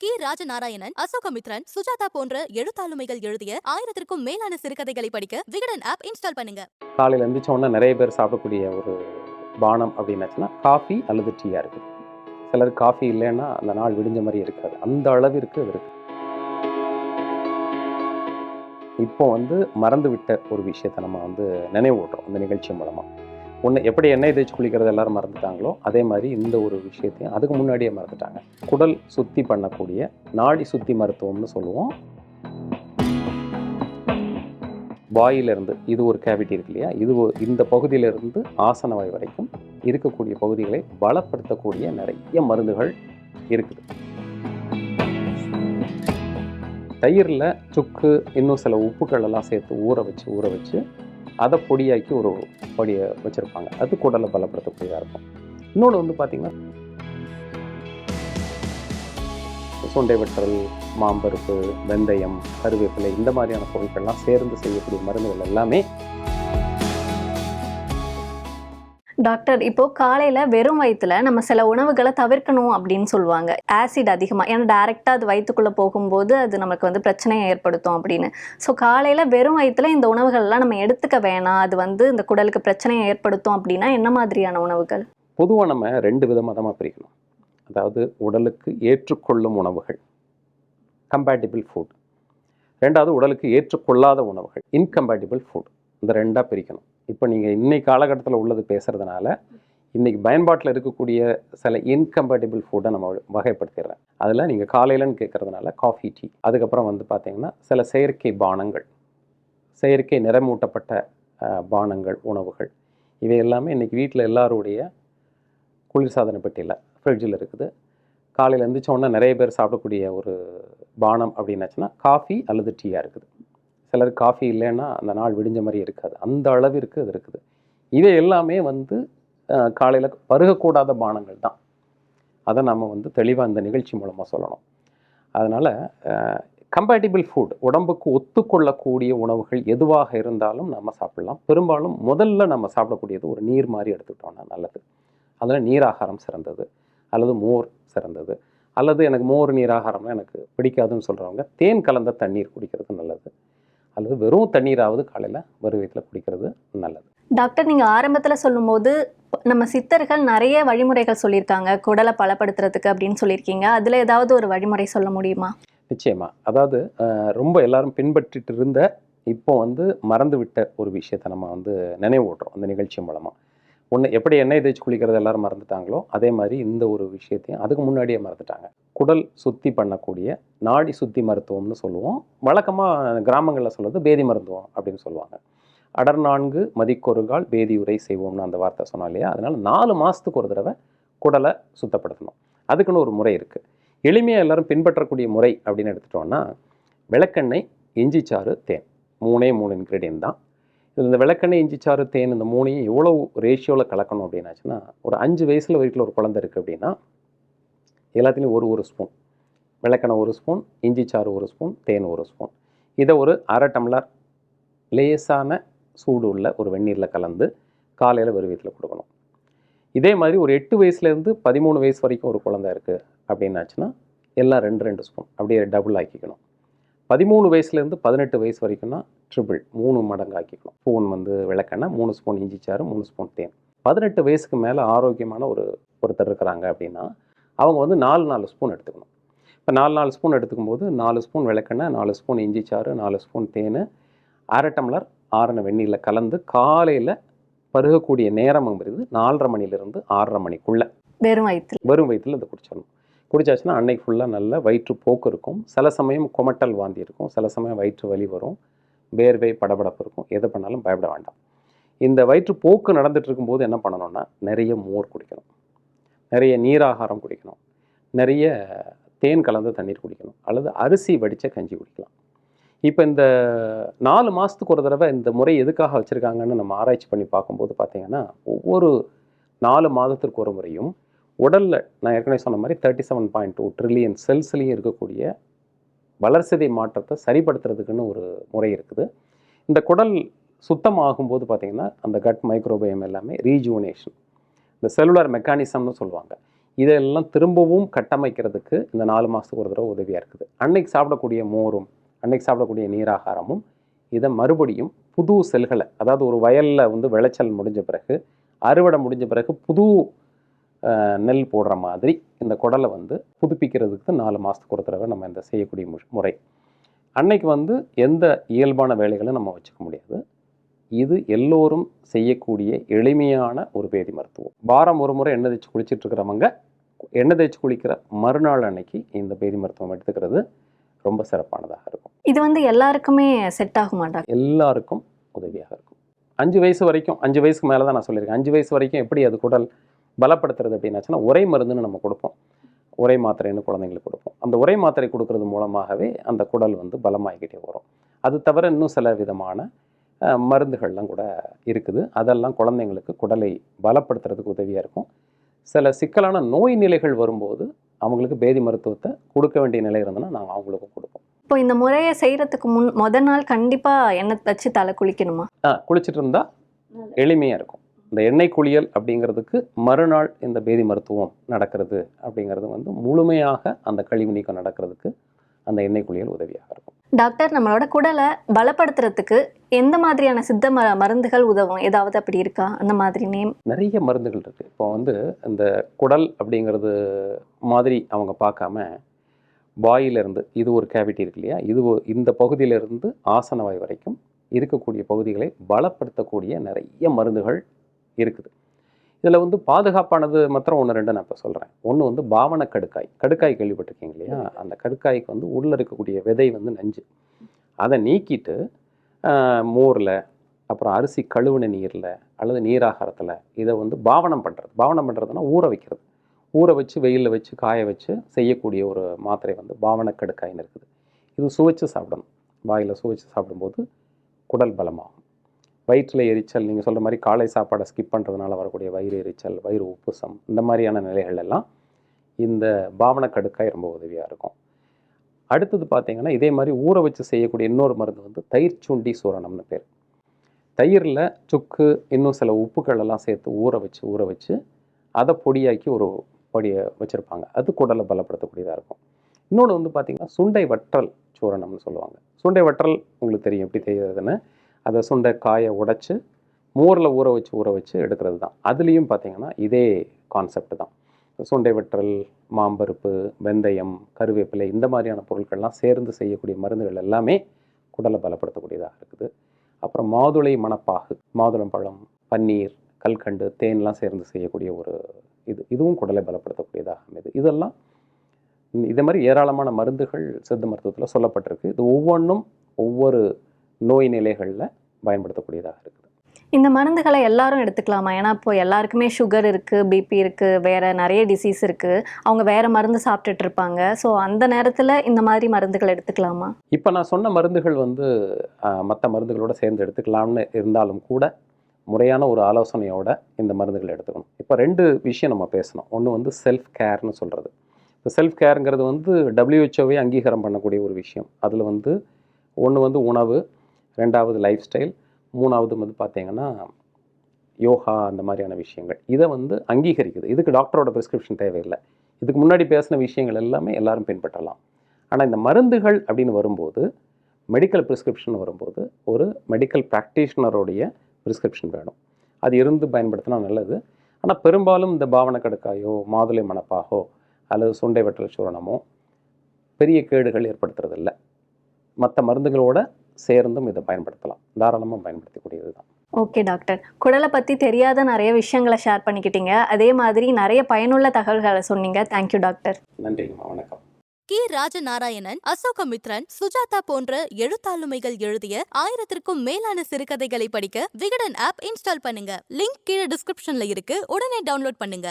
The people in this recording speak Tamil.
கி. ராஜநாராயணன், அசோகமித்ரன், சுஜாதா போன்ற எழுத்தாளுமைகள் எழுதிய 1000க்கும் மேலான சிறுகதைகளை படிக்க விகடன் ஆப் இன்ஸ்டால் பண்ணுங்க. காலையில் எழுந்திரிச்ச உடனே நிறைய பேர் சாப்பிடக்கூடிய ஒரு பானம் அப்படின்னாச்சுன்னா காஃபி அல்லது டீயாக இருக்குது. சிலருக்கு காஃபி இல்லைன்னா அந்த நாள் விடிஞ்ச மாதிரி இருக்காது. அந்த அளவிற்கு அது இருக்குது. இப்போ மறந்து விட்ட ஒரு விஷயத்தை நம்ம நினைவூட்டுறோம் இந்த நிகழ்ச்சி மூலமாக. ஒன்று எப்படி எண்ணெய் தேய்ச்சி குளிக்கிறது எல்லாரும் மறந்துட்டாங்களோ அதே மாதிரி இந்த ஒரு விஷயத்தையும் அதுக்கு முன்னாடியே மறந்துட்டாங்க. குடல் சுத்தி பண்ணக்கூடிய நாடி சுத்தி மருத்துவம்னு சொல்லுவோம். வாயிலிருந்து இது ஒரு கேவிட்டி இருக்கு இல்லையா, இந்த பகுதியிலிருந்து ஆசனவாய் வரைக்கும் இருக்கக்கூடிய பகுதிகளை பலப்படுத்தக்கூடிய நிறைய மருந்துகள் இருக்குது. தயிரில் சுக்கு இன்னும் சில உப்புக்கள் எல்லாம் சேர்த்து ஊற வச்சு அதை பொடியாக்கி ஒரு பொடியை வச்சுருப்பாங்க. அது குடலை பலப்படுத்தக்கூடியதாக இருக்கும். இன்னொன்று பார்த்திங்கன்னா சுண்டை வற்றல், மாம்பருப்பு, வெந்தயம், கருவேப்பிலை இந்த மாதிரியான பொருட்கள்லாம் சேர்ந்து செய்யக்கூடிய மருந்துகள் எல்லாமே. டாக்டர், இப்போ காலையில வெறும் வயிற்றுல நம்ம சில உணவுகளை தவிர்க்கணும் அப்படின்னு சொல்லுவாங்க. ஆசிட் அதிகமா, ஏன்னா டைரக்டா அது வயிற்றுக்குள்ள போகும்போது அது நமக்கு பிரச்சனையை ஏற்படுத்தும் அப்படின்னு. ஸோ காலையில வெறும் வயிற்றுல இந்த உணவுகள்லாம் நம்ம எடுத்துக்க வேணாம், அது இந்த குடலுக்கு பிரச்சனையை ஏற்படுத்தும் அப்படின்னா என்ன மாதிரியான உணவுகள்? பொதுவாக நம்ம 2 விதமாக பிரிக்கணும். அதாவது உடலுக்கு ஏற்றுக்கொள்ளும் உணவுகள், கம்பேட்டிபிள் ஃபுட். ரெண்டாவது உடலுக்கு ஏற்றுக்கொள்ளாத உணவுகள், இன்கம்பேட்டிபிள் ஃபுட். இந்த 2ஆக பிரிக்கணும். இப்போ நீங்கள் இன்னைக்கு காலகட்டத்தில் உள்ளது பேசுகிறதுனால இன்றைக்கி பயன்பாட்டில் இருக்கக்கூடிய சில இன்கம்பேட்டிபிள் ஃபுட்டை நம்ம வகைப்படுத்திடுறேன். அதில் நீங்கள் காலையிலன்னு கேட்குறதுனால காஃபி, டீ, அதுக்கப்புறம் பார்த்திங்கன்னா சில செயற்கை பானங்கள், செயற்கை நிறமூட்டப்பட்ட பானங்கள், உணவுகள், இவை எல்லாமே இன்றைக்கி வீட்டில் எல்லாருடைய குளிர்சாதன பெட்டியில் ஃப்ரிட்ஜில் இருக்குது. காலையில் எழுந்திரிச்சோன்னா நிறைய பேர் சாப்பிடக்கூடிய ஒரு பானம் அப்படின்னாச்சுன்னா காஃபி அல்லது டீயாக இருக்குது. சிலருக்கு காஃபி இல்லைன்னா அந்த நாள் விடிஞ்ச மாதிரி இருக்காது. அந்த அளவிற்கு அது இருக்குது. இவை எல்லாமே காலையில் பருகக்கூடாத பானங்கள் தான். அதை நம்ம தெளிவாக இந்த நிகழ்ச்சி மூலமாக சொல்லணும். அதனால் கம்பேட்டிபிள் ஃபுட், உடம்புக்கு ஒத்துக்கொள்ளக்கூடிய உணவுகள் எதுவாக இருந்தாலும் நம்ம சாப்பிட்லாம். பெரும்பாலும் முதல்ல நம்ம சாப்பிடக்கூடியது ஒரு நீர் மாதிரி எடுத்துக்கிட்டோம்னா நல்லது. அதில் நீராகாரம் சிறந்தது, அல்லது மோர் சிறந்தது, அல்லது எனக்கு மோர் நீராகாரம்னா எனக்கு பிடிக்காதுன்னு சொல்கிறவங்க தேன் கலந்த தண்ணீர் குடிக்கிறது நல்லது, அல்லது வெறும் தண்ணீராவது காலையில் வெறும் வயிற்றில் குடிக்கிறது நல்லது. டாக்டர், நீங்கள் ஆரம்பத்தில் சொல்லும்போது நம்ம சித்தர்கள் நிறைய வழிமுறைகள் சொல்லியிருக்காங்க குடலை பலப்படுத்துறதுக்கு அப்படின்னு சொல்லியிருக்கீங்க. அதில் ஏதாவது ஒரு வழிமுறை சொல்ல முடியுமா? நிச்சயமாக. அதாவது ரொம்ப எல்லாரும் பின்பற்றிட்டு இருந்த இப்போ மறந்து விட்ட ஒரு விஷயத்தை நம்ம நினைவூட்டுறோம் அந்த நிகழ்ச்சி மூலமாக. ஒன்று எப்படி எண்ணெய் தேய்ச்சி குளிக்கிறது எல்லாரும் மறந்துட்டாங்களோ அதே மாதிரி இந்த ஒரு விஷயத்தையும் அதுக்கு முன்னாடியே மறந்துட்டாங்க. குடல் சுத்தி பண்ணக்கூடிய நாடி சுத்தி மருத்துவம்னு சொல்லுவோம். வழக்கமாக கிராமங்களில் சொல்கிறது பேதி மருத்துவம் அப்படின்னு சொல்லுவாங்க. அடர் 4 மதிக்கொருகால் பேதியுரை செய்வோம்னு அந்த வார்த்தை சொன்னோம் இல்லையா. அதனால் 4 மாதத்துக்கு ஒரு தடவை குடலை சுத்தப்படுத்தணும். அதுக்குன்னு ஒரு முறை இருக்குது. எளிமையாக எல்லோரும் பின்பற்றக்கூடிய முறை அப்படின்னு எடுத்துட்டோம்னா விளக்கெண்ணெய், இஞ்சி சாறு, தேன், 3 இன்க்ரீடியன்ட் தான். இந்த விளக்கெண்ணெய், இஞ்சி சாறு, தேன் இந்த 3ஐயும் எவ்வளோ ரேஷியோவில் கலக்கணும் அப்படின்னாச்சுன்னா, ஒரு 5 வயசில் வீட்டில் ஒரு குழந்தை இருக்குது அப்படின்னா எல்லாத்துலேயும் ஒரு ஸ்பூன் விளக்கெண்ணெய், 1 ஸ்பூன் இஞ்சி சாறு, 1 ஸ்பூன் தேன், 1 ஸ்பூன், இதை ஒரு அரை டம்ளர் லேசான சூடு உள்ள ஒரு வெந்நீரில் கலந்து காலையில் வெறும் வயிற்றில் கொடுக்கணும். இதே மாதிரி ஒரு 8 வயசுலேருந்து 13 வயசு வரைக்கும் ஒரு குழந்தை இருக்குது அப்படின்னாச்சுன்னா எல்லாம் 2 ஸ்பூன் அப்படியே டபுள் ஆக்கிக்கணும். 13 வயசுலேருந்து 18 வயசு வரைக்கும்னா ட்ரிபிள் 3 மடங்கு ஆக்கிக்கணும். ஸ்பூன் விளக்கெண்ணெய், 3 ஸ்பூன் இஞ்சி சாறு, 3 ஸ்பூன் தேன். 18 வயசுக்கு மேலே ஆரோக்கியமான ஒருத்தர் இருக்கிறாங்க அப்படின்னா அவங்க 4 ஸ்பூன் எடுத்துக்கணும். இப்போ 4 ஸ்பூன் எடுத்துக்கும்போது 4 ஸ்பூன் விளக்கெண்ணெய், 4 ஸ்பூன் இஞ்சி சாறு, 4 ஸ்பூன் தேன், அரை டம்ளர் ஆறின வெந்நீரில் கலந்து காலையில் பருகக்கூடிய நேரம் 4:30 மணிலேருந்து 6:30 மணிக்குள்ளே வெறும் வயிற்றில் இதை குடிச்சிடணும். குடிச்சாச்சுன்னா அன்னைக்கு ஃபுல்லாக நல்ல வயிற்று போக்கு இருக்கும். சில சமயம் குமட்டல் வாந்தி இருக்கும், சில சமயம் வயிற்று வலி வரும், வேர்வை படபடப்பு இருக்கும். எது பண்ணாலும் பயப்பட வேண்டாம். இந்த வயிற்று போக்கு நடந்துட்டு இருக்கும்போது என்ன பண்ணணும்னா நிறைய மோர் குடிக்கணும், நிறைய நீராகாரம் குடிக்கணும், நிறைய தேன் கலந்த தண்ணீர் குடிக்கணும், அல்லது அரிசி வடித்த கஞ்சி குடிக்கலாம். இப்போ இந்த 4 மாதத்துக்கு ஒரு தடவை இந்த முறை எதுக்காக வச்சுருக்காங்கன்னு நம்ம ஆராய்ச்சி பண்ணி பார்க்கும்போது பார்த்திங்கன்னா ஒவ்வொரு 4 மாதத்திற்கு ஒரு முறையும் உடலில் நான் ஏற்கனவே சொன்ன மாதிரி 37.2 ட்ரில்லியன் செல்ஸ்லேயும் இருக்கக்கூடிய வளர்சிதை மாற்றத்தை சரிப்படுத்துறதுக்குன்னு ஒரு முறை இருக்குது. இந்த குடல் சுத்தமாகும்போது பார்த்திங்கன்னா அந்த கட் மைக்ரோபயம் எல்லாமே ரீஜுவனேஷன், இந்த செல்லுலர் மெக்கானிசம்னு சொல்லுவாங்க. இதெல்லாம் திரும்பவும் கட்டமைக்கிறதுக்கு இந்த 4 மாதத்துக்கு ஒரு தடவை உதவியாக இருக்குது. அன்னைக்கு சாப்பிடக்கூடிய மோரும் அன்னைக்கு சாப்பிடக்கூடிய நீராகாரமும் இதை மறுபடியும் புது செல்களை, அதாவது ஒரு வயலில் வந்து விளைச்சல் முடிஞ்ச பிறகு அறுவடை முடிஞ்ச பிறகு புது நெல் போடுற மாதிரி இந்த குடலை வந்து புதுப்பிக்கிறதுக்கு 4 மாதத்துக்கு ஒரு தடவை நம்ம இந்த செய்யக்கூடிய முறை. அன்னைக்கு வந்து எந்த இயல்பான வேலைகளும் நம்ம வச்சுக்க முடியாது. இது எல்லோரும் செய்யக்கூடிய எளிமையான ஒரு பேதி மருத்துவம். வாரம் ஒரு முறை எண்ணெய் தேய்ச்சி குளிச்சுட்டு இருக்கிறவங்க எண்ணெய் தேய்ச்சி குளிக்கிற மறுநாள் அன்னைக்கு இந்த பேதி மருத்துவம் எடுத்துக்கிறது ரொம்ப சிறப்பானதாக இருக்கும். இது வந்து எல்லாருக்குமே செட் ஆக மாட்டாங்க. எல்லாருக்கும் உதவியாக இருக்கும். 5 வயசு வரைக்கும், 5 வயசுக்கு மேலே தான் நான் சொல்லியிருக்கேன். 5 வயசு வரைக்கும் எப்படி அது குடல் பலப்படுத்துறது அப்படின்னாச்சுன்னா, உரை மருந்துன்னு நம்ம கொடுப்போம். உரை மாத்திரைன்னு குழந்தைங்களுக்கு கொடுப்போம். அந்த உரை மாத்திரை கொடுக்கறது மூலமாகவே அந்த குடல் வந்து பலமாகிக்கிட்டே வரும். அது தவிர இன்னும் சில விதமான மருந்துகள்லாம் கூட இருக்குது. அதெல்லாம் குழந்தைங்களுக்கு குடலை பலப்படுத்துறதுக்கு உதவியாக இருக்கும். சில சிக்கலான நோய் நிலைகள் வரும்போது அவங்களுக்கு பேதி மருத்துவத்தை கொடுக்க வேண்டிய நிலை இருந்ததுன்னா நாங்கள் அவங்களுக்கும் கொடுப்போம். இப்போ இந்த முறையை செய்யறதுக்கு முத நாள் கண்டிப்பா எண்ணெய் வச்சு தலை குளிக்கணுமா? குளிச்சுட்டு இருந்தால் எளிமையாக இருக்கும். இந்த எண்ணெய் குளியல் அப்படிங்கிறதுக்கு மறுநாள் இந்த பேதி மருத்துவம் நடக்கிறது அப்படிங்கிறது வந்து முழுமையாக அந்த கழிவு நீக்கம் நடக்கிறதுக்கு அந்த எண்ணெய் குளியல் உதவியாக இருக்கும். டாக்டர், நம்மளோட குடலை பலப்படுத்துறதுக்கு எந்த மாதிரியான சித்த மருந்துகள் உதவும்? ஏதாவது அப்படி இருக்கா? அந்த மாதிரி நேம் நிறைய மருந்துகள் இருக்குது. இப்போ வந்து இந்த குடல் அப்படிங்கிறது மாதிரி அவங்க பார்க்காம வாயிலிருந்து, இது ஒரு கேவிட்டி இருக்கு இல்லையா, இது இந்த பகுதியிலிருந்து ஆசனவாய் வரைக்கும் இருக்கக்கூடிய பகுதிகளை பலப்படுத்தக்கூடிய நிறைய மருந்துகள் இருக்குது. இதில் வந்து பாதுகாப்பானது மாத்திரம் 1-2 நான் இப்போ சொல்கிறேன். ஒன்று வந்து பாவன கடுக்காய். கடுக்காய் கேள்விப்பட்டிருக்கீங்க இல்லையா? அந்த கடுக்காய்க்கு வந்து உள்ளே இருக்கக்கூடிய விதை வந்து நஞ்சு. அதை நீக்கிட்டு மோரில், அப்புறம் அரிசி கழுவுன நீரில் அல்லது நீராகாரத்தில் இதை வந்து பாவனம் பண்ணுறது. பாவனம் பண்ணுறதுன்னா ஊற வைக்கிறது. ஊற வச்சு வெயிலில் வச்சு காய வச்சு செய்யக்கூடிய ஒரு மாத்திரை வந்து பாவன கடுக்காயின்னு இருக்குது. இது சுவைச்சு சாப்பிடணும். வாயில் சுவைச்சு சாப்பிடும்போது குடல் பலமாகும். வயிற்றில் எரிச்சல், நீங்கள் சொல்கிற மாதிரி காலை சாப்பாடை ஸ்கிப் பண்ணுறதுனால வரக்கூடிய வயிறு எரிச்சல், வயிறு உப்புசம், இந்த மாதிரியான நிலைகள் எல்லாம் இந்த பாவன கடுக்காய் ரொம்ப உதவியாக இருக்கும். அடுத்தது பார்த்திங்கன்னா இதே மாதிரி ஊற வச்சு செய்யக்கூடிய இன்னொரு மருந்து வந்து தயிர் சுண்டி சூரணம்னு பேர். தயிரில் சுக்கு இன்னும் சில உப்புக்கள் எல்லாம் சேர்த்து ஊற வச்சு அதை பொடியாக்கி ஒரு பொடியை வச்சுருப்பாங்க. அது குடலை பலப்படுத்தக்கூடியதாக இருக்கும். இன்னொன்று வந்து பார்த்திங்கன்னா சுண்டை வற்றல் சூரணம்னு சொல்லுவாங்க. சுண்டை வற்றல் உங்களுக்கு தெரியும் எப்படி தெரியுதுன்னு. அதை சுண்டை காயை உடைச்சி மோரில் ஊற வச்சு எடுக்கிறது தான். அதுலேயும் பார்த்திங்கன்னா இதே கான்செப்ட் தான். சுண்டை வற்றல், மாம்பருப்பு, வெந்தயம், கருவேப்பிலை, இந்த மாதிரியான பொருட்கள்லாம் சேர்ந்து செய்யக்கூடிய மருந்துகள் எல்லாமே குடலை பலப்படுத்தக்கூடியதாக இருக்குது. அப்புறம் மாதுளை மணப்பாகு, மாதுளம்பழம், பன்னீர், கல்கண்டு, தேன்லாம் சேர்ந்து செய்யக்கூடிய ஒரு இதுவும் குடலை பலப்படுத்தக்கூடியதாக அமைது. இதெல்லாம் இதே மாதிரி ஏராளமான மருந்துகள் சித்த மருத்துவத்தில் சொல்லப்பட்டிருக்கு. இது ஒவ்வொன்றும் ஒவ்வொரு நோய் நிலைகளில் பயன்படுத்தக்கூடியதாக இருக்குது. இந்த மருந்துகளை எல்லாரும் எடுத்துக்கலாமா? ஏன்னா இப்போ எல்லாருக்குமே சுகர் இருக்குது, பிபி இருக்குது, வேறு நிறைய டிசீஸ் இருக்குது. அவங்க வேறு மருந்து சாப்பிட்டுட்டு இருப்பாங்க. ஸோ அந்த நேரத்தில் இந்த மாதிரி மருந்துகள் எடுத்துக்கலாமா? இப்போ நான் சொன்ன மருந்துகள் வந்து மற்ற மருந்துகளோடு சேர்ந்து எடுத்துக்கலாம்னு இருந்தாலும் கூட முறையான ஒரு ஆலோசனையோட இந்த மருந்துகளை எடுத்துக்கணும். இப்போ 2 விஷயம் நம்ம பேசணும். ஒன்று வந்து செல்ஃப் கேர்னு சொல்கிறது. இப்போ செல்ஃப் கேருங்கிறது வந்து WHO அங்கீகாரம் பண்ணக்கூடிய ஒரு விஷயம். அதில் வந்து ஒன்று வந்து உணவு, 2வது லைஃப் ஸ்டைல், 3வது வந்து பார்த்திங்கன்னா யோகா, அந்த மாதிரியான விஷயங்கள். இதை வந்து அங்கீகரிக்குது. இதுக்கு டாக்டரோட ப்ரிஸ்கிரிப்ஷன் தேவையில்லை. இதுக்கு முன்னாடி பேசின விஷயங்கள் எல்லாமே எல்லாரும் பின்பற்றலாம். ஆனால் இந்த மருந்துகள் அப்படின்னு வரும்போது, மெடிக்கல் ப்ரிஸ்கிரிப்ஷன் வரும்போது ஒரு மெடிக்கல் ப்ராக்டிஷனருடைய ப்ரிஸ்கிரிப்ஷன் வேணும். அது இருந்து பயன்படுத்தினா நல்லது. ஆனால் பெரும்பாலும் இந்த பாவன கடுக்காயோ, மாதுளை மணப்பாகோ அல்லது சுண்டை வற்றல் சூரணமோ பெரிய கேடுகள் ஏற்படுத்துறதில்லை. மற்ற மருந்துகளோட சேர்ந்தும் இதை பயன்படுத்தலாம். தாராளமாக பயன்படுத்தக்கூடியது தான். ஓகே டாக்டர், குடலை பற்றி தெரியாத நிறைய விஷயங்களை ஷேர் பண்ணிக்கிட்டீங்க. அதே மாதிரி நிறைய பயனுள்ள தகவல்களை சொன்னீங்க. Thank you doctor. நன்றிங்கம்மா, வணக்கம். கி. ராஜநாராயணன், அசோகமித்ரன், சுஜாதா போன்ற எழுத்தாளுமைகள் எழுதிய 1000க்கும் மேலான சிறுகதைகளை படிக்க விகடன் ஆப் இன்ஸ்டால் பண்ணுங்க. லிங்க் கீழே டிஸ்கிரிப்ஷன்ல இருக்கு. உடனே டவுன்லோட் பண்ணுங்க.